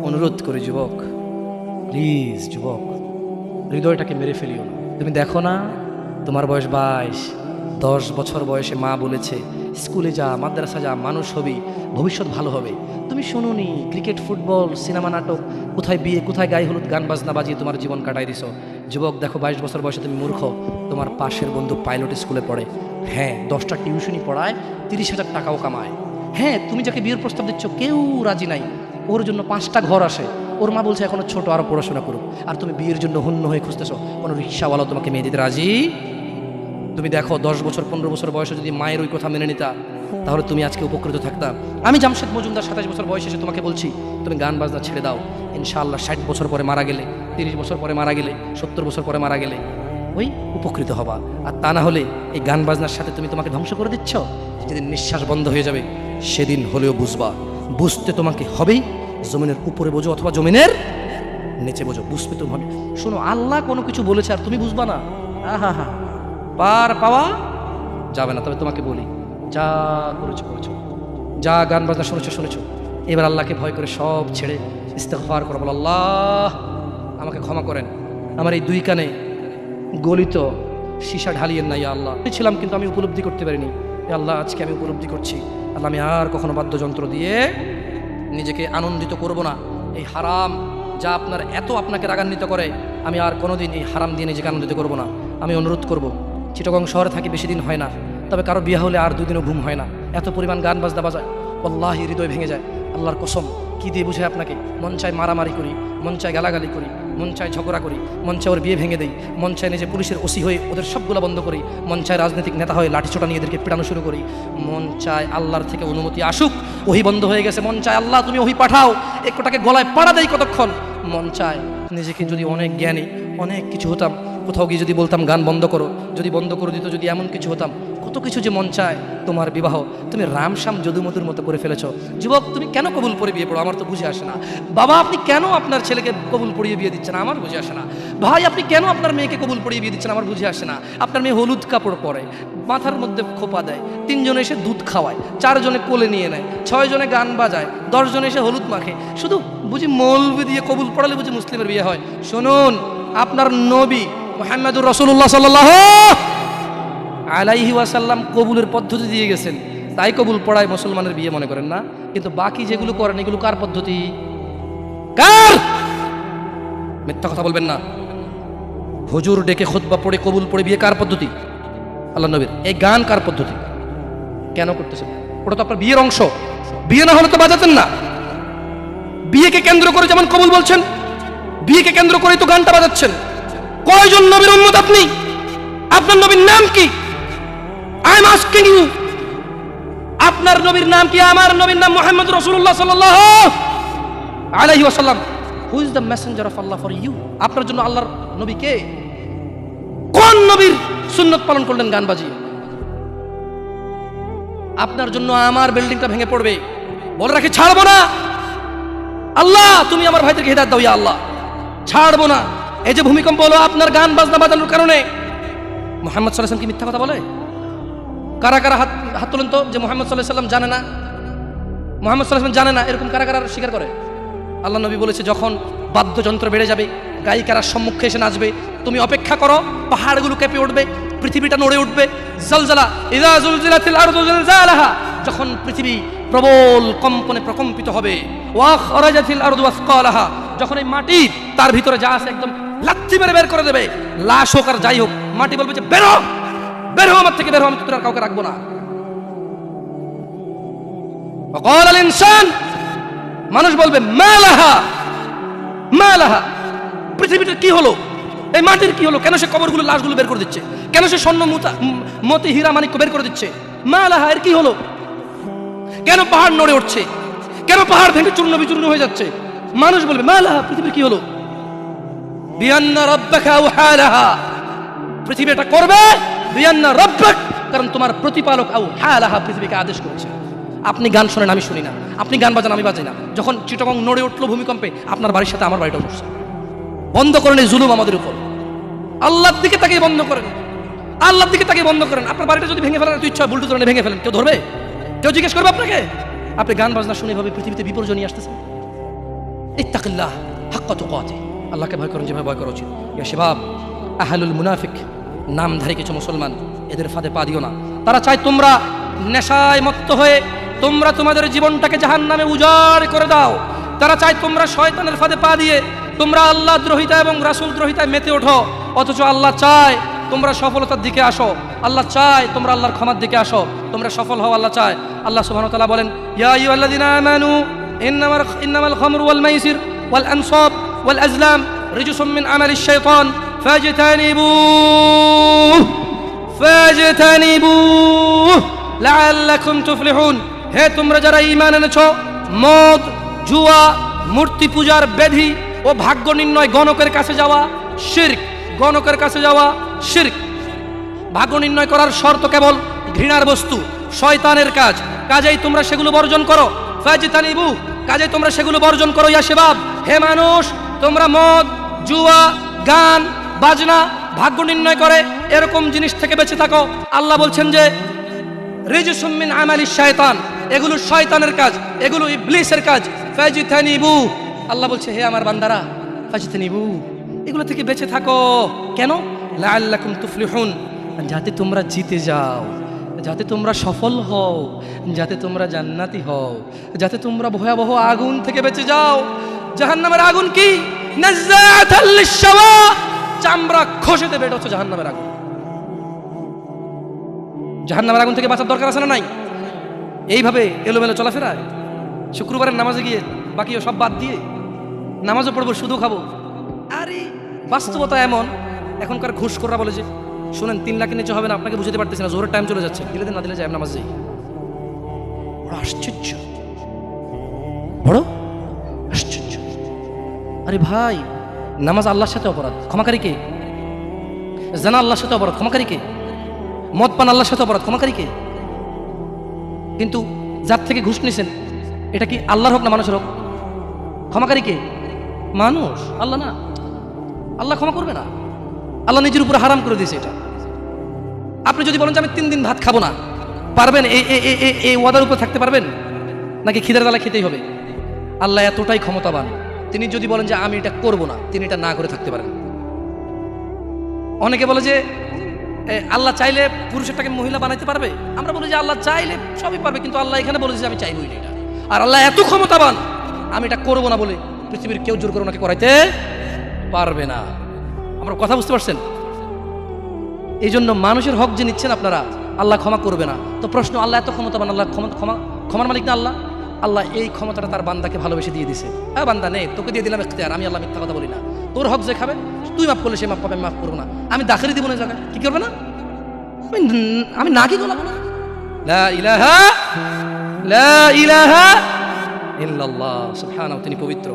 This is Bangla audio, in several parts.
অনুরোধ করে যুবক, প্লিজ যুবক, হৃদয়টাকে মেরে ফেলিও না। তুমি দেখো না, তোমার বয়স 22, 10 বছর বয়সে মা বলেছে স্কুলে যা, মাদ্রাসা যা, মানুষ হবি, ভবিষ্যৎ ভালো হবে। তুমি শোনোনি, ক্রিকেট, ফুটবল, সিনেমা, নাটক, কোথায় বিয়ে, কোথায় গায়ে হলুদ, গান বাজনা বাজিয়ে তোমার জীবন কাটাই দিছো। যুবক দেখো, 22 বছর বয়সে তুমি মূর্খ। তোমার পাশের বন্ধু পাইলট স্কুলে পড়ে, হ্যাঁ 10টা টিউশনই পড়ায়, 30,000 টাকাও কামায়। হ্যাঁ, তুমি যাকে বিয়ের প্রস্তাব দিচ্ছ কেউ রাজি নাই, ওর জন্য 5টা ঘর আসে, ওর মা বলছে এখনো ছোট, আরো পড়াশোনা করুক, আর তুমি বিয়ের জন্য হন্য হয়ে খুঁজতেছো। কোনো রিক্সাওয়ালা তোমাকে মেয়ে দিতে রাজি? তুমি দেখো 10 বছর 15 বছর বয়সে যদি মায়ের ওই কথা মেনে নিতা, তাহলে তুমি আজকে উপকৃত থাকতা। আমি জামশেদ মজুমদার 27 বছর বয়সে এসে তোমাকে বলছি তুমি গান বাজনা ছেড়ে দাও। ইনশাআল্লাহ 60 বছর পরে মারা গেলে, 30 বছর পরে মারা গেলে, 70 বছর পরে মারা গেলে ওই উপকৃত হবা। আর তা না হলে এই গান বাজনার সাথে তুমি তোমাকে ধ্বংস করে দিচ্ছ। যেদিন নিঃশ্বাস বন্ধ হয়ে যাবে সেদিন হলেও বুঝবা, বুঝতে তোমাকে হবেই। জমিনের উপরে বোঝো অথবা জমিনের নিচে বোঝো, বুঝতে তুমি হবে। শোনো, আল্লাহ কোনো কিছু বলেছে আর তুমি বুঝবা না, আহা হা, পার পাওয়া যাবে না। তবে তোমাকে বলি, যা করেছো করেছো, যা গান বাজনা শুনেছো শুনেছো, এবার আল্লাহকে ভয় করে সব ছেড়ে ইস্তেগফার করো, বলো আল্লাহ আমাকে ক্ষমা করেন, আমার এই 2 কানে গলিত সীসা ঢালিয়েন না ইয়া আল্লাহ। ছিলাম কিন্তু আমি উপলব্ধি করতে পারিনি, ইয়া আল্লাহ আজকে আমি উপলব্ধি করছি। আল্লাহ আমি আর কখনো বাদ্যযন্ত্র দিয়ে নিজেকে আনন্দিত করব না। এই হারাম যা আপনাকে রাগান্বিত করে, আমি আর কোনোদিন এই হারাম দিয়ে নিজেকে আনন্দিত করব না। আমি অনুরোধ করব, চিটাগং শহরে থাকি, বেশি দিন হয় না, তবে কারো বিয়ে হলে আর 2 দিনও ঘুম হয় না, এত পরিমাণ গান বাজনা বাজায়, আল্লাহি হৃদয় ভেঙে যায়। আল্লাহর কসম, কি দিয়ে বুঝে আপনাকে? মন চায় মারামারি করি, মন চায় গালাগালি করি, মন চায় ঝগড়া করি, মন চায় ওর বিয়ে ভেঙে দেই, মন চায় নিজে পুলিশের ওসি হয়ে ওদের সবগুলো বন্ধ করি, মন চায় রাজনৈতিক নেতা হয়ে লাঠিছোটা নিয়ে এদেরকে পিটানো শুরু করি, মন চায় আল্লাহর থেকে অনুমতি আসুক, ওহি বন্ধ হয়ে গেছে, মন চায় আল্লাহ তুমি ওহি পাঠাও, একটাকে গলায় পাড়া দেই কতক্ষণ। মন চায় নিজেকে যদি অনেক জ্ঞানী, অনেক কিছু হতাম, কোথাও গিয়ে যদি বলতাম গান বন্ধ করো, যদি বন্ধ করে দিত, যদি এমন কিছু হতাম, কত কিছু যে মন চায়। তোমার বিবাহ তুমি রামশ্যাম যদুমধুর মতো করে ফেলেছো। যুবক, তুমি কেন কবুল পড়ে বিয়ে পড়ো? আমার তো বুঝে আসে না। বাবা, আপনি কেন আপনার ছেলেকে কবুল পড়িয়ে বিয়ে দিচ্ছেন? আমার বুঝে আসে না। ভাই, আপনি কেন আপনার মেয়েকে কবুল পড়িয়ে বিয়ে দিচ্ছেন? আমার বুঝে আসে না। আপনার মেয়ে হলুদ কাপড় পরে, মাথার মধ্যে খোপা দেয়, 3 জনে এসে দুধ খাওয়ায়, 4 জনে কোলে নিয়ে নেয়, 6 জনে গান বাজায়, 10 জনে এসে হলুদ মাখে, শুধু বুঝি মৌলবি দিয়ে কবুল পড়ালে বুঝি মুসলিমের বিয়ে হয়? শুনুন, আপনার নবী মুহাম্মদুর রাসূলুল্লাহ সাল্লাল্লাহু আলাইহি ওয়াসাল্লাম কবুলের পদ্ধতি দিয়ে গেছেন, তাই কবুল পড়ায় মুসলমানের বিয়ে মনে করেন না। কিন্তু বাকি যেগুলো করেন এগুলো কার পদ্ধতি? কার? মিথ্যা কথা বলবেন না। হুজুর ডেকে খুতবা পড়ে কবুল পড়ে বিয়ে কার পদ্ধতি? আল্লাহ নবীর। এই গান কার পদ্ধতি? কেন করতেছেন? ওটা তো আপনার বিয়ের অংশ। বিয়ে না হলে তো বাজাতেন না। বিয়েকে কেন্দ্র করে যেমন কবুল বলছেন, বিয়েকে কেন্দ্র করে তো গানটা বাজাচ্ছেন। কয়জন নবীর উম্মত আপনি? আপনার নবীর নাম কি? আই এম আস্কিং ইউ, আপনার নবীর নাম কি? আমার নবীর নাম মুহাম্মদ রাসূলুল্লাহ সাল্লাল্লাহু আলাইহি ওয়াসাল্লাম। Who is the messenger of Allah for you? আপনার জন্য আল্লাহর নবী কে? কোন নবীর সুন্নাত পালন করলেন গান বাজিয়ে? আপনার জন্য আমার বিল্ডিংটা ভেঙে পড়বে, বলে রাখি ছাড়বো না। আল্লাহ তুমি আমার ভাইদেরকে হিদায়াত দাও ইয়া আল্লাহ, ছাড়বো না। এই যে ভূমিকম্প হলো আপনার গান বাজনা বাজানোর কারণে। মুহাম্মদ সাল্লাল্লাহু আলাইহি ওয়াসাল্লাম কি মিথ্যা কথা বলে? কারা কারা হাত তুলেন তো যে মুহাম্মদ সাল্লাল্লাহু আলাইহি ওয়াসাল্লাম জানে না, মুহাম্মদ সাল্লাল্লাহু আলাইহি ওয়াসাল্লাম জানে না, এরকম কারা কারা স্বীকার করে? আল্লাহ নবী বলেছে যখন বাদ্যযন্ত্র বেড়ে যাবে, গায়িকারা সম্মুখে এসে নাচবে, তুমি অপেক্ষা করো, পাহাড়গুলো কেঁপে উঠবে, পৃথিবীটা নড়ে উঠবে। জালজালা ইযা জুলজিলাতিল আরদু জিলজালাহা, যখন পৃথিবী প্রবল কম্পনে প্রকম্পিত হবে, ওয়া খরাজাতিল আরদু আসকালাহা, যখন এই মাটি তার ভিতরে যা আছে একদম লাথি মেরে বের করে দেবে, লাশ হোক আর যাই হোক, মাটি বলবে যে বের হও, বের হও আমার থেকে, বের হও, আমি তোর আর কাউকে রাখবো না। ওয়াকাল আল ইনসান, মানুষ বলবে মালাহা মালাহা, পৃথিবীটা কি হলো, এই মাটির কি হলো, কেন সে কবরগুলো লাশগুলো বের করে দিচ্ছে, কেন সে স্বর্ণ মতি হীরা মানিক্য বের করে দিচ্ছে, মালাহা এর কি হলো, কেন পাহাড় নড়ে উঠছে, কেন পাহাড় ভেঙে চূর্ণ বিচূর্ণ হয়ে যাচ্ছে? মানুষ বলবে মালাহা, পৃথিবীর কি হলো? বিআন্না রাব্বাকা আওহালাহা, পৃথিবী এটা করবে, বিআন্না রাব্বাক, কারণ তোমার প্রতিপালক আওহালাহা পৃথিবীকে আদেশ করেছে। আপনি গান শোনেন, আমি শুনি না, আপনি গান বাজান, আমি বাজাই না। যখন চিটাগং নড়ে উঠলো ভূমিকম্পে, আপনার বাড়ির সাথে আমার বাড়িটাও নড়ছে। বন্ধ করেন এই জুলুম আমাদের উপর। আল্লাহর দিকে তাকিয়ে বন্ধ করেন, আল্লাহর দিকে তাকিয়ে বন্ধ করেন। আপনার বাড়িটা যদি ভেঙে ফেলার ইচ্ছা, বুলডোজার ভেঙে ফেলেন, কেউ ধরবে? কেউ জিজ্ঞেস করবে আপনাকে? আপনি গান বাজনা শুনে ভাবে পৃথিবীতে বিপর্যয় নিয়ে আসতেছেন। ইত্তাকিল্লাহ হাক্কা তুকাতিহ, আল্লাহকে ভয় করুন যেভাবে ভয় করা উচিত। ইয়া শাবাব, আহলুল মুনাফিক, নামধারী কিছু মুসলমান, এদের ফাঁদে পা দিও না। তারা চায় তোমরা নেশায় মত্ত হয়ে তোমরা তোমাদের জীবনটাকে জাহান্নামে উজাড় করে দাও। তারা চায় তোমরা শয়তানের ফাঁদে পা দিয়ে তোমরা আল্লাহ দ্রোহিতা এবং রাসূল দ্রোহিতায় মেতে ওঠো। অথচ আল্লাহ চায় তোমরা সফলতার দিকে আসো, আল্লাহ চায় তোমরা আল্লাহর ক্ষমার দিকে আসো, তোমরা সফল হও, আল্লাহ চায়। আল্লাহ সুবহানাহু ওয়া তাআলা বলেন, ইয়া আইয়ুহাল্লাযীনা আমানু ইন্নামাল খামরু ওয়াল মাইসির ওয়াল আনসাব ওয়াল আজলাম রিজসুম মিন আমালিশ শাইতান ফাজতানিবুহু লাআল্লাকুম তুফলিহুন। হে তোমরা যারা ঈমান এনেছো, মদ, জুয়া, মূর্তি পূজার ব্যাধি ও ভাগ্য নির্ণয় গণকের কাছে যাওয়া শিরক, গণকের কাছে যাওয়া শিরক। ভাগ্য নির্ণয় করার শর্ত কেবল ঘৃণার বস্তু, শয়তানের কাজ, কাজেই তোমরা সেগুলো বর্জন করো। ফাজতানিবু, কাজেই তোমরা সেগুলো বর্জন করো। ইয়া শাবাব, হে মানুষ, তোমরা মদ, জুয়া, গান, বাজনা, ভাগ্য নির্ণয় করে এরকম জিনিস থেকে বেঁচে থাকো। আল্লাহ বলছেন যে রিজসুম মিন আমালিশ শায়তান, এগুলো শয়তানের কাজ, এগুলো ইবলিসের কাজ। ফাজতানিবু, আল্লাহ বলছে হে আমার বান্দারা, ফাজতানিবু, এগুলো থেকে বেঁচে থাকো। কেন? লাআল্লাকুম তুফলিহুন, যাতে তোমরা জিতে যাও, যাতে তোমরা সফল হও, যাতে তোমরা জান্নাতি হও, যাতে তোমরা ভয়াবহ আগুন থেকে বেঁচে যাও। জাহান্নামের আগুন কি? নাযাআতাল লিশশাওয়া, চামড়া খসে দেবে, এটা হচ্ছে জাহান্নামের আগুন। জাহান্নামের আগুন থেকে বাঁচার দরকার আছে না নাই? এইভাবে এলোমেলো চলাফেরায় শুক্রবারের নামাজে গিয়ে বাকি সব বাদ দিয়ে নামাজও পড়বো, শুধু খাবো। আরে বাস্তবতা এমন, এখনকার ঘুষখোররা বলে যে শুনেন 3 লাখের নিচে হবে না, আপনাকে বুঝতে পারতেছি না, জোরের টাইম চলে যাচ্ছে, দিলে দিন না দিলে যায় নামাজ যাই। বড় আশ্চর্য, বড় আশ্চর্য। আরে ভাই, নামাজ আল্লাহর সাথে অপরাধ, ক্ষমাকারী কে? জানা আল্লাহর সাথে অপরাধ, ক্ষমাকারী কে? মদ পান আল্লাহর সাথে অপরাধ, ক্ষমাকারী কে? কিন্তু যার থেকে ঘুষ নিছেন, এটা কি আল্লাহর হোক না মানুষের হোক? ক্ষমাকারী কে? মানুষ, আল্লাহ না। আল্লাহ ক্ষমা করবে না, আল্লাহ নিজের উপরে হারাম করে দিয়েছে এটা। আপনি যদি বলেন যে আমি 3 দিন ভাত খাবো না, পারবেন? এই ওয়াদার উপর থাকতে পারবেন? নাকি খিদের জ্বালা খেতেই হবে? আল্লাহ এতটাই ক্ষমতাবান, তিনি যদি বলেন যে আমি এটা করবো না, তিনি এটা না করে থাকতে পারেন। অনেকে বলে যে আল্লাহ চাইলে পুরুষেরটাকে মহিলা বানাইতে পারবে। আমরা বলি যে আল্লাহ চাইলে সবই পারবে, কিন্তু আল্লাহ এখানে বলেছে যে আমি চাইবই না এটা। আর আল্লাহ এত ক্ষমতাবান, আমি এটা করবো না বলে পৃথিবীর কেউ জোর করে ওনাকে করাইতে পারবে না। আমরা কথা বুঝতে পারছেন? এই জন্য মানুষের হক যে নিচ্ছেন আপনারা, আল্লাহ ক্ষমা করবে না। তো প্রশ্ন, আল্লাহ এত ক্ষমতাবান, আল্লাহ ক্ষমার মালিক না আল্লাহ? আল্লাহ এই ক্ষমতাটা তার বান্দাকে ভালোবেসে দিয়ে দিছে। হ্যাঁ বান্দা নে, তোকে দিয়ে দিলাম ইখতিয়ার, আমি আল্লাহ মিথ্যা কথা বলি না। তোর হক যে খাবে, তুই মাফ করলে সে মাফ পাবে, আমি মাফ করবো না। আমি দাখিলি দিব না জায়গায়, কি করবে না? আমি না কি গলাবো না। লা ইলাহা ইল্লাল্লাহ, সুবহানাহু, তিনি পবিত্র।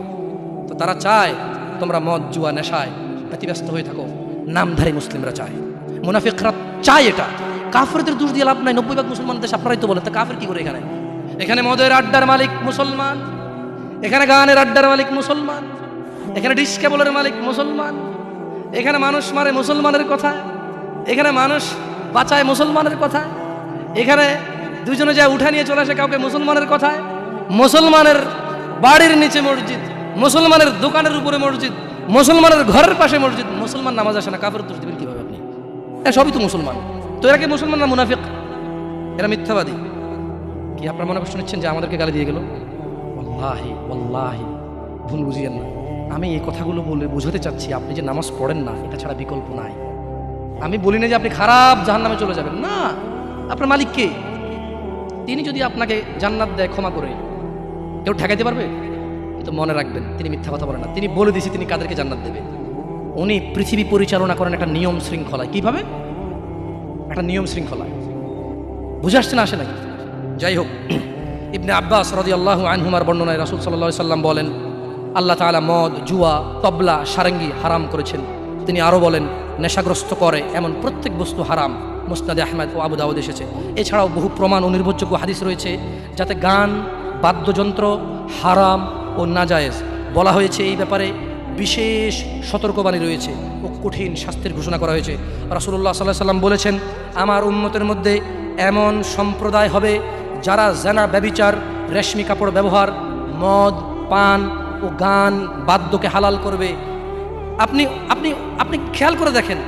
তো তারা চায় তোমরা মদ, জুয়া, নেশায় ব্যতিব্যস্ত হয়ে থাকো। নামধারী মুসলিমরা চায়, মুনাফিকরা চায় এটা। কাফেরদের দোষ দিয়ে লাভ নাই, 90% মুসলমান দেশ, আপনারাই তো বলেন। তা কাফের কি করে এখানে? এখানে মদের আড্ডার মালিক মুসলমান, এখানে গানের আড্ডার মালিক মুসলমান, এখানে ডিস কেবলের মালিক মুসলমান, এখানে মানুষ মারে মুসলমানের কথা, এখানে মানুষ বাঁচায় মুসলমানের কথা, এখানে দুজনে যায় উঠা নিয়ে চলে আসে কাউকে মুসলমানের কথায়, মুসলমানের বাড়ির নিচে মসজিদ, মুসলমানের দোকানের উপরে মসজিদ, মুসলমানের ঘরের পাশে মসজিদ। মুসলমান নামাজ আসে না, কাফের দোষ দিবেন কিভাবে আপনি? সবই তো মুসলমান। তো এরা কি মুসলমান না মুনাফিক? এরা মিথ্যাবাদী। কি আপনারা মনে কষ্ট নিচ্ছেন যে আমাদেরকে গালি দিয়ে গেল? ওয়াল্লাহি ওয়াল্লাহি ভুল বুঝিয়েন না। আমি এই কথাগুলো বলে বোঝাতে চাচ্ছি, আপনি যে নামাজ পড়েন না, এটা ছাড়া বিকল্প নাই। আমি বলি না যে আপনি খারাপ জাহান্নামে চলে যাবেন, না। আপনার মালিক কে? তিনি যদি আপনাকে জান্নাত দেয় ক্ষমা করে, কেউ ঠেকাইতে পারবে? কিন্তু মনে রাখবেন, তিনি মিথ্যা কথা বলেন না। তিনি বলে দিয়েছে তিনি কাদেরকে জান্নাত দেবে। উনি পৃথিবী পরিচালনা করেন একটা নিয়ম শৃঙ্খলায়। কিভাবে? একটা নিয়ম শৃঙ্খলায়। বুঝে আসছে না, আসে নাকি? যাই হোক, ইবনে আব্বাস রাদিয়াল্লাহু আনহুমার বর্ণনায় রাসূল সাল্লাল্লাহু আলাইহি সাল্লাম বলেন, আল্লাহ তাআলা মদ, জুয়া, তবলা, সারেঙ্গি হারাম করেছেন। তিনি আরও বলেন, নেশাগ্রস্ত করে এমন প্রত্যেক বস্তু হারাম। মুসনাদে আহমদ ও আবু দাউদ এসেছে। এছাড়াও বহু প্রমাণ ও নির্ভরযোগ্য হাদিস রয়েছে যাতে গান, বাদ্যযন্ত্র হারাম ও নাজায়েজ বলা হয়েছে। এই ব্যাপারে বিশেষ সতর্কবাণী রয়েছে ও কঠিন শাস্তির ঘোষণা করা হয়েছে। রাসূলুল্লাহ সাল্লাল্লাহু আলাইহি সাল্লাম বলেছেন, আমার উম্মতের মধ্যে এমন সম্প্রদায় হবে যারা জানা, ব্যভিচার, রেশমি কাপড় ব্যবহার, মদ পান, ও গান বাদ্যকে হালাল করবে। আপনি আপনি আপনি খেয়াল করে দেখেন,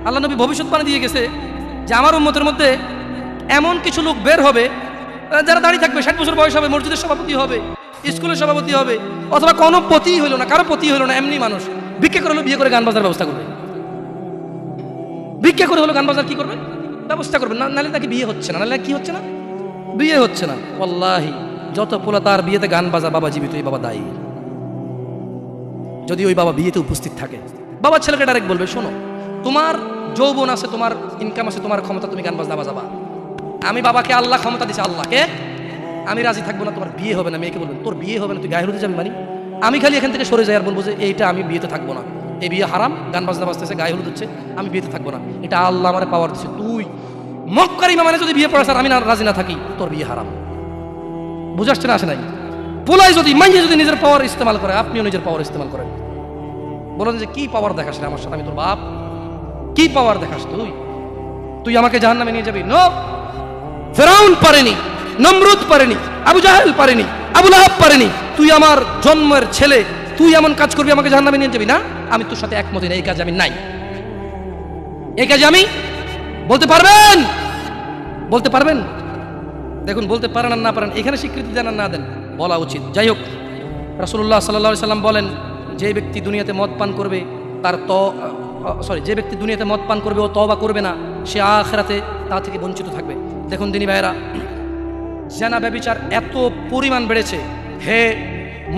আল্লাহ নবী ভবিষ্যৎবাণী দিয়ে গেছে যে আমার উম্মতের মধ্যে এমন কিছু লোক বের হবে যারা দাঁড়িয়ে থাকবে, 60 বছর বয়স হবে, মসজিদের সভাপতি হবে, স্কুলের সভাপতি হবে, অথবা কোনো পতি হইলো না, কারো পতি হইলো না, এমনি মানুষ ভিক্ষা করে হলো বিয়ে করে গান বাজার ব্যবস্থা করবে। ভিক্ষা করে হলো গান বাজার কি করবে, ব্যবস্থা করবে। নাহলে তাকে বিয়ে হচ্ছে না, নাহলে কি হচ্ছে না, বিয়ে হচ্ছে না। ওয়াল্লাহি যত পোলা তার বিয়েতে গান বাজা, বাবা জীবিত, এই বাবা দায়ী। যদি ওই বাবা বিয়েতে উপস্থিত থাকে, বাবা ছেলেকে ডাইরেক্ট বলবে, শোনো তোমার যৌবন আছে, তোমার ইনকাম আছে, তোমার ক্ষমতা, তুমি গান বাজনা বাজাবা। আমি বাবাকে আল্লাহ ক্ষমতা দিছে, আল্লাহকে আমি রাজি থাকবো না, তোমার বিয়ে হবে না। মেয়েকে বলবেন তোর বিয়ে হবে না, তুই গায়ে হলুদে যাবি মানে? আমি খালি এখান থেকে সরে যাই আর বলবো যে এইটা আমি বিয়েতে থাকবো না, এই বিয়ে হারাম, গান বাজনা বাজতেছে, গায়ে হলুদ হচ্ছে, আমি বিয়েতে থাকবো না, এটা আল্লাহ আমার পাওয়ার দিচ্ছে। তুই মক্কার ইমামে যদি বিয়ে পড়াস আর আমি না রাজি না থাকি, তোর বিয়ে হারাম। বুঝাচ্ছে না, আসে নাই? পোলাই যদি মাইয়ে যদি নিজের পাওয়ার ইস্তেমাল করে, আপনিও নিজের পাওয়ার ইস্তেমাল করেন। বলেন যে কি পাওয়ার দেখাস না আমার সাথে, আমি তোর বাপ, কি পাওয়ার দেখাস তুই? তুই আমাকে জাহান্নামে নিয়ে যাবি? নো, ফেরাউন পারেনি, নমরুদ পারেনি, আবু জাহেল পারেনি, আবু লাহাব পারেনি। তুই আমার জন্মের ছেলে, তুই এমন কাজ করবি আমাকে জাহান্নামে নিয়ে যাবি? না, আমি তোর সাথে একমত না, এই কাজে আমি নাই, এই কাজে আমি। বলতে পারবেন? বলতে পারবেন? দেখুন, বলতে পারেন আর না পারেন, এখানে স্বীকৃতি দেন আর না দেন, বলা উচিত। যাই হোক, রাসূলুল্লাহ সাল্লাল্লাহু আলাইহি সাল্লাম বলেন, যে ব্যক্তি দুনিয়াতে মদ পান করবে যে ব্যক্তি দুনিয়াতে মদ পান করবে ও তওবা করবে না, সে আখিরাতে তা থেকে বঞ্চিত থাকবে। দেখুন দিনী ভাইয়েরা, জিনা ব্যভিচার এত পরিমাণ বেড়েছে। হে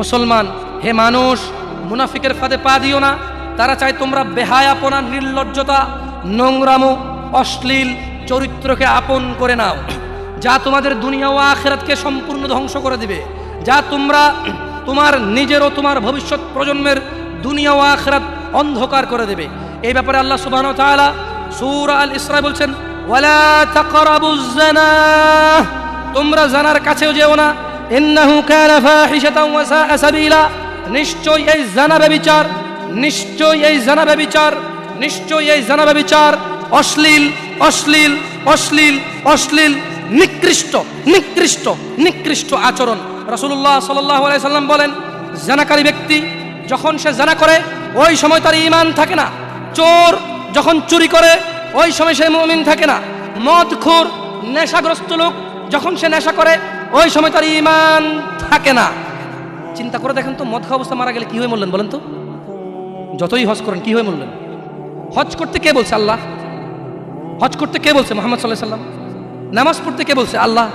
মুসলমান, হে মানুষ, মুনাফিকের ফাঁদে পা দিও না। তারা চায় তোমরা বেহায়াপনা, নির্লজ্জতা, নোংরামো, অশ্লীল চরিত্রকে আপন করে নাও, যা তোমাদের দুনিয়া ও আখিরাতকে সম্পূর্ণ ধ্বংস করে দিবে, যা তোমরা তোমার নিজের ও তোমার ভবিষ্যৎ প্রজন্মের দুনিয়া ও আখিরাত অন্ধকার করে দেবে। এই ব্যাপারে আল্লাহ সুবহানাহু ওয়া তাআলা সূরা আল ইসরা বলছেন, ওয়ালা তাকরাবুজ জিনা, তোমরা জানার কাছেও যেও না, ইন্নাহু কানা ফাহিশাতাও ওয়া সাআ সাবিলা, নিশ্চয়ই এই জানা ব্যভিচার, নিশ্চয়ই এই জানা ব্যভিচার, নিশ্চয়ই এই জানা ব্যভিচার অশ্লীল, অশ্লীল, অশ্লীল, অশ্লীল, নিকৃষ্ট, নিকৃষ্ট, নিকৃষ্ট আচরণ। রাসূলুল্লাহ সাল্লাল্লাহু আলাইহি সাল্লাম বলেন, জানাকারী ব্যক্তি যখন সে জানা করে ওই সময় তার ঈমান থাকে না। চোর যখন চুরি করে ওই সময় সে মুমিন থাকে না। মদখোর, নেশাগ্রস্ত লোক যখন সে নেশা করে ওই সময় তার ঈমান থাকে না। চিন্তা করে দেখেন তো, মদ খাওয়া অবস্থা মারা গেলে কি হয়ে মরলেন বলেন তো? যতই হজ করেন কি হয়ে মরলেন? হজ করতে কে বলছে? আল্লাহ। হজ করতে কে বলছে? মুহাম্মদ সাল্লাল্লাহু আলাইহি সাল্লাম। নামাজ পড়তে কে বলছে? আল্লাহ।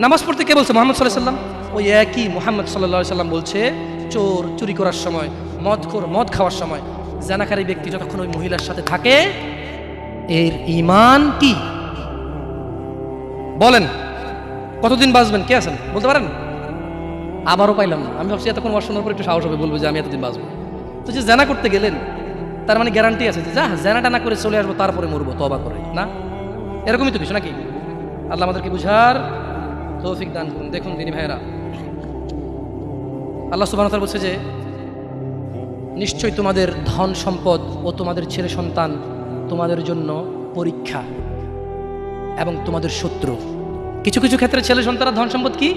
নামাজ পড়তে কে বলছে? মুহাম্মদ সাল্লাল্লাহু আলাইহি সাল্লাম। ওই একই মুহাম্মদ সাল্লাল্লাহু আলাইহি সাল্লাম বলছে, চোর চুরি করার সময়, মদখোর মদ খাওয়ার সময়, জানাকারী ব্যক্তি যতক্ষণ ওই মহিলার সাথে থাকে এর ঈমান কি? বলেন কতদিন বাঁচবেন? কে আছেন বলতে পারেন? আবারও পাইলাম না। আমি ভাবছি এতক্ষণ ওয়াজ শোনার পর একটু সাহস হবে, বলবো যে আমি এতদিন বাঁচবো। তো যে জানা করতে গেলেন তার মানে গ্যারান্টি আছে যে যা জানাটা না করে চলে আসবো, তারপরে মরবো তওবা করে, না? এরকমই তো কিছু নাকি? আল্লাহ আমাদেরকে বুঝার তৌফিক দান করুন। দেখুন দিনী ভাইয়েরা, আল্লাহ সুবহানাহু ওয়া তাআলা বলছে যে নিশ্চয়ই তোমাদের ধন সম্পদ ও তোমাদের ছেলে সন্তান তোমাদের জন্য পরীক্ষা এবং তোমাদের শত্রু। কিছু কিছু ক্ষেত্রে ছেলে সন্তান ধন সম্পদ কি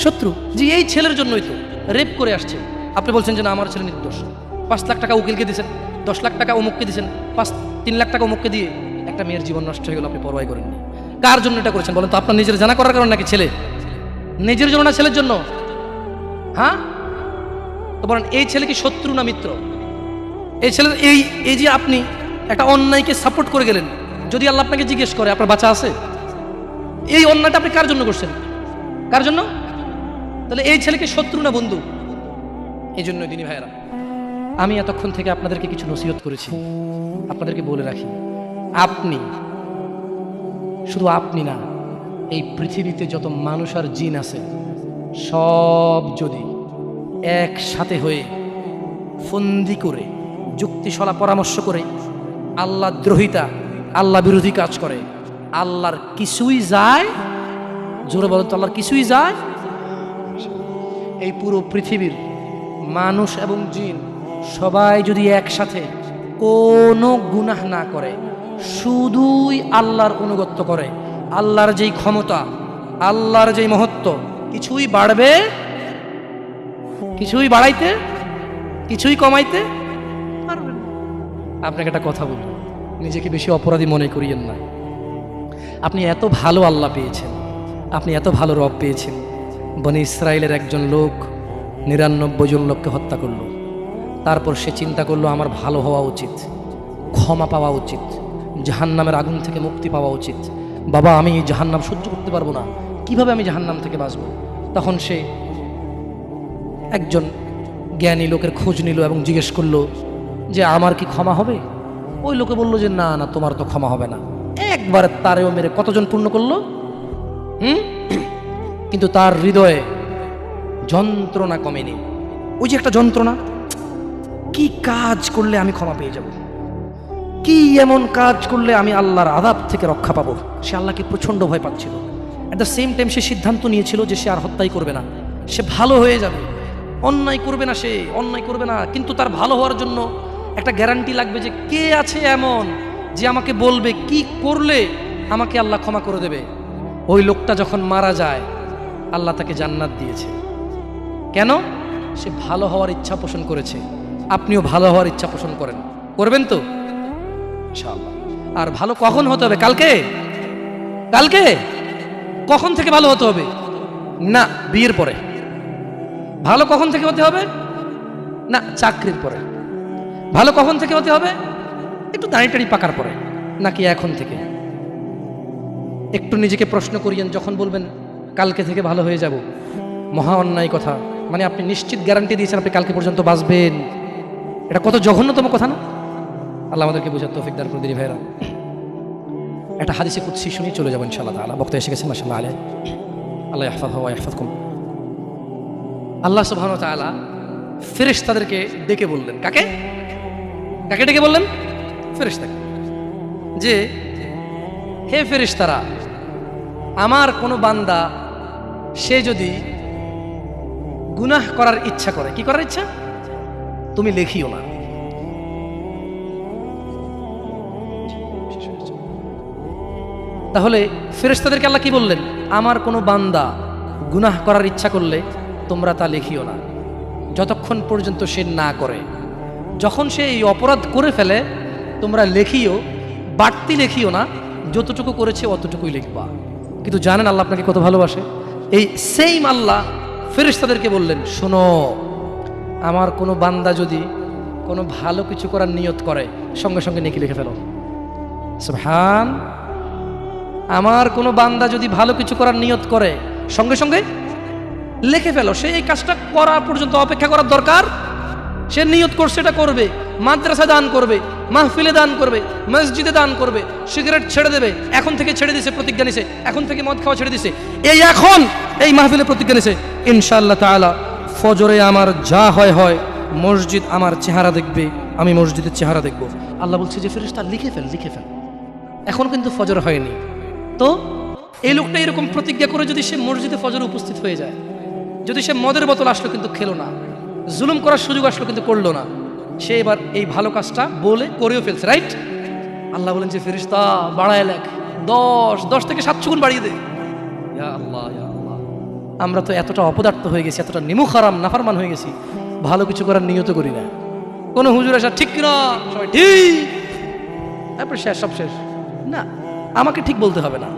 শত্রু। যে এই ছেলের জন্যই তো রেপ করে আসছে, আপনি বলছেন যে না আমার ছেলে নির্দোষ, 5 লাখ টাকা উকিলকে দিয়েছেন, 10 লাখ টাকা অমুককে দিয়েছেন, 3 লাখ টাকা অমুককে দিয়ে একটা মেয়ের জীবন নষ্ট হয়ে গেল, আপনি পরোয়াই করেননি। কার জন্য এটা করেছেন বলেন তো? আপনার নিজের জানা করার কারণে নাকি ছেলে? নিজের জন্য না ছেলের জন্য? হ্যাঁ, তো বলেন এই ছেলে কি শত্রু না মিত্র? এই ছেলের এই যে আপনি একটা অন্যায়কে সাপোর্ট করে গেলেন, যদি আল্লাহ আপনাকে জিজ্ঞেস করে আপনার বাচ্চা আছে, এই অন্যায়টা আপনি কার জন্য করছেন? কার জন্য? তাহলে এই ছেলেকে শত্রু না বন্ধু? এই জন্য দিনী ভাইয়েরা, আমি এতক্ষণ থেকে আপনাদেরকে কিছু নসিহত করেছি, আপনাদেরকে বলে রাখি, আপনি, শুধু আপনি না, এই পৃথিবীতে যত মানুষ আর জিন আছে সব যদি একসাথে হয়ে ফন্দি করে যুক্তিশলা পরামর্শ করে আল্লাহ দ্রোহিতা, আল্লাহ বিরোধী কাজ করে, আল্লাহর কিছুই যায়? জোরে বলেন তো, আল্লাহর কিছুই যায়? এই পুরো পৃথিবীর মানুষ এবং জিন সবাই যদি একসাথে কোনো গুনাহ না করে, শুধুই আল্লাহর অনুগত্য করে, আল্লাহর যেই ক্ষমতা, আল্লাহর যেই মহত্ব, কিছুই বাড়বে কিছুই বাড়াইতে, কিছুই কমাইতে পারবেন না। আপনাকে একটা কথা বলি, নিজেকে বেশি অপরাধী মনে করিয়েন না। আপনি এত ভালো আল্লাহ পেয়েছেন, আপনি এত ভালো রব পেয়েছেন। বনি ইসরায়েলের একজন লোক 99 জন লোককে হত্যা করলো। তারপর সে চিন্তা করলো আমার ভালো হওয়া উচিত, ক্ষমা পাওয়া উচিত, জাহান্নামের আগুন থেকে মুক্তি পাওয়া উচিত। বাবা আমি এই জাহান্নাম সহ্য করতে পারবো না, কিভাবে আমি জাহান্নাম থেকে বাঁচবো? তখন সে একজন জ্ঞানী লোকের খোঁজ নিল এবং জিজ্ঞেস করলো যে আমার কি ক্ষমা হবে? ওই লোকে বলল যে না না, তোমার তো ক্ষমা হবে না। একবার তারেও মেরে কতজন পূর্ণ করলো? কিন্তু তার হৃদয়ে যন্ত্রণা কমেনি। ওই যে একটা যন্ত্রণা, কি কাজ করলে আমি ক্ষমা পেয়ে যাব, কি এমন কাজ করলে আমি আল্লাহর আযাব থেকে রক্ষা পাবো। সে আল্লাহকে প্রচণ্ড ভয় পাচ্ছিল। অ্যাট দ্য সেম টাইম সে সিদ্ধান্ত নিয়েছিল যে সে আর হত্যাই করবে না, সে ভালো হয়ে যাবে, অন্যায় করবে না, সে অন্যায় করবে না। কিন্তু তার ভালো হওয়ার জন্য একটা গ্যারান্টি লাগবে যে কে আছে এমন যে আমাকে বলবে কি করলে আমাকে আল্লাহ ক্ষমা করে দেবে। ওই লোকটা যখন মারা যায় আল্লাহ তাকে জান্নাত দিয়েছে। কেন? সে ভালো হওয়ার ইচ্ছা পোষণ করেছে। আপনিও ভালো হওয়ার ইচ্ছা পোষণ করেন, করবেন তো ইনশাআল্লাহ। আর ভালো কখন হতে হবে? কালকে? কালকে কখন থেকে ভালো হতে হবে? না বিয়ের পরে। ভালো কখন থেকে হতে হবে? না চাকরির পরে। ভালো কখন থেকে হতে হবে? একটু দাঁড়িয়ে পাকার পরে, নাকি এখন থেকে? একটু নিজেকে প্রশ্ন করিয়েন, যখন বলবেন কালকে থেকে ভালো হয়ে যাব, মহা অন্যায় কথা। মানে আপনি নিশ্চিত গ্যারান্টি দিয়েছেন আপনি কালকে পর্যন্ত বাঁচবেন। এটা কত জঘন্যতম কথা না? আল্লাহ আমাদেরকে বোঝার তৌফিক দান করে দিন ভাইরা। একটা হাদিসে কুদসি শুনি চলে যাবেন ইনশাআল্লাহ তাআলা। বক্তা এসে গেছেন মাশাআল্লাহ আলাইহি। আল্লাহ ইয়াহফাযহু ওয়া ইয়াহফাযকুম। আল্লাহ সুবহানাহু ওয়া তাআলা ফেরেশতাদেরকে ডেকে বললেন। কাকে? কাকে ডেকে বললেন? ফেরেশতাকে। যে হে ফেরেশতারা, আমার কোনো বান্দা সে যদি গুনাহ করার ইচ্ছা করে, কি করার ইচ্ছা? তুমি লেখিও না। তাহলে ফেরেশতাদেরকে আল্লাহ কি বললেন? আমার কোনো বান্দা গুনাহ করার ইচ্ছা করলে তোমরা তা লেখিও না, যতক্ষণ পর্যন্ত সে না করে। যখন সে এই অপরাধ করে ফেলে তোমরা লেখিও, বাড়তি লেখিও না, যতটুকু করেছে অতটুকুই লিখবা। কিন্তু জানেন আল্লাহ আপনাকে কত ভালোবাসে? এই সেম আল্লাহ ফেরেশতাদেরকে বললেন, শোনো, আমার কোনো বান্দা যদি কোনো ভালো কিছু করার নিয়ত করে সঙ্গে সঙ্গে নেকি লিখে ফেলো। সুবহান। আমার কোনো বান্দা যদি ভালো কিছু করার নিয়ত করে সঙ্গে সঙ্গে লিখে ফেলো। সে এই কাজটা করা পর্যন্ত অপেক্ষা করার দরকার? সে নিয়ত করছে এটা করবে, মাদ্রাসা দান করবে, মাহফিলে দান করবে, মসজিদে দান করবে, সিগারেট ছেড়ে দেবে, এখন থেকে ছেড়ে দিছে, প্রতিজ্ঞা নিছে, এখন থেকে মদ খাওয়া ছেড়ে দিছে, এই এখন এই মাহফিলে প্রতিজ্ঞা নিছে, ইনশাআল্লাহ তাআলা ফজরে আমার যা হয় হয়, মসজিদ আমার চেহারা দেখবে, আমি মসজিদের চেহারা দেখব। আল্লাহ বলছে যে ফেরেশতা লিখে ফেল, লিখে ফেল। এখন কিন্তু ফজর হয়নি, তো এই লোকটা এরকম প্রতিজ্ঞা করে যদি সে মসজিদে ফজরে উপস্থিত হয়ে যায়, যদি সে মদের বোতল আসলো কিন্তু খেলো না, জুলুম করার সুযোগ আসলো কিন্তু করলো না, সে এবার এই ভালো কাজটা বলে করেও ফেলছে, রাইট? আল্লাহ বলেন যে ফেরেশতা বাড়ায় লেখ, 10 থেকে 700 গুণ বাড়িয়ে দে। ইয়া আল্লাহ, ইয়া আল্লাহ, আমরা তো এতটা অপদার্থ হয়ে গেছি, এতটা নিমুখারাম নাফরমান হয়ে গেছি, ভালো কিছু করার নিয়ত করি না। কোনো হুজুর আসা ঠিক কিনা, সবাই ঠিক, তারপর শেষ, সব শেষ। না, আমাকে ঠিক বলতে হবে না,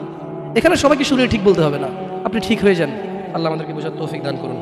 এখানে সবাইকে শুনে ঠিক বলতে হবে না, আপনি ঠিক হয়ে যান। আল্লাহ আমাদেরকে বোঝার তৌফিক দান করুন।